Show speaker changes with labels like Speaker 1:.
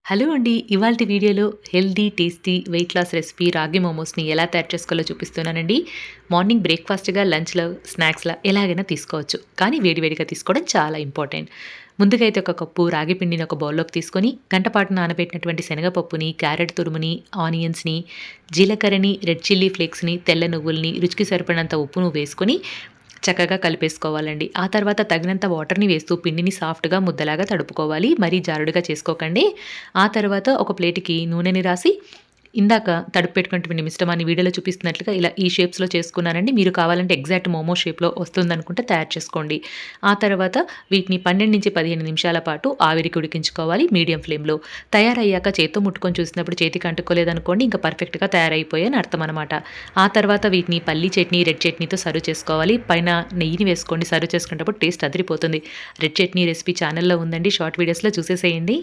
Speaker 1: Hello అండి. ఇవాల్టి వీడియోలో healthy, tasty weight loss recipe ragi మోమోస్‌ని ఎలా తయారు చేసుకోవాలో చూపిస్తున్నానండి. మార్నింగ్ బ్రేక్‌ఫాస్ట్‌గా, లంచ్‌లో, స్నాక్స్‌లా ఎలాగైనా తీసుకోవచ్చు. కానీ వేడివేడిగా తీసుకోవడం చాలా ఇంపార్టెంట్. ముందుగా అయితే ఒక కప్పు రాగి పిండిని ఒక బౌల్‌లోకి తీసుకొని, గంట పాటు నానబెట్టినటువంటి శనగపప్పుని, క్యారెట్ తురుముని, ఆనియన్స్‌ని, జీలకర్రని, రెడ్ చిల్లీ ఫ్లేక్స్‌ని, తెల్ల నువ్వుల్ని, రుచికి సరిపడినంత ఉప్పును వేసుకొని చక్కగా కలిపేసుకోవాలండి. ఆ తర్వాత తగినంత వాటర్‌ని వేస్తూ పిండిని సాఫ్ట్‌గా ముద్దలాగా తడుపుకోవాలి. మరీ జారుడుగా చేసుకోకండి. ఆ తర్వాత ఒక ప్లేట్‌కి నూనెని రాసి, ఇందాక తడిపి పెట్టుకున్నటువంటి మిశ్రమాన్ని వీడియోలో చూపిస్తున్నట్లుగా ఇలా ఈ షేప్స్‌లో చేసుకున్నానండి. మీరు కావాలంటే ఎగ్జాక్ట్ మోమో షేప్‌లో వస్తుందనుకుంటే తయారు చేసుకోండి. ఆ తర్వాత వీటిని 12-15 నిమిషాల పాటు ఆవిరికి ఉడికించుకోవాలి మీడియం ఫ్లేమ్‌లో. తయారయ్యాక చేత్తో ముట్టుకొని చూసినప్పుడు చేతికి అంటుకోలేదనుకోండి ఇంకా పర్ఫెక్ట్‌గా తయారైపోయాయని అర్థం అనమాట. ఆ తర్వాత వీటిని పల్లీ చట్నీ, రెడ్ చట్నీతో సర్వ్ చేసుకోవాలి. పైన నెయ్యిని వేసుకోండి సర్వ్ చేసుకునేటప్పుడు టేస్ట్ అదిరిపోతుంది. రెడ్ చట్నీ రెసిపీ ఛానెల్‌లో ఉందండి. షార్ట్ వీడియోస్‌లో చూసేసేయండి.